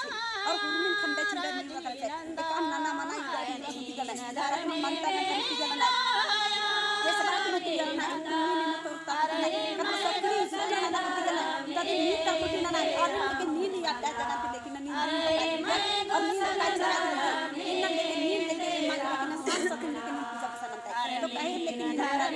और हुरमिन खंडे छिंडे नी लगल छे काम नाना मना इको दी गला दारा मनता न दी गला ये सब बात में गला ना नी न तो ता कब सकरी सुजना ना दी गला तदी नी ता कुटी ना और के नी लिया ता जना लेकिन नी और नी का चला इन लेके नी लेके मन लेकिन सांस सकूं लेकिन पूजा पसंद है तो कहे लेकिन दारा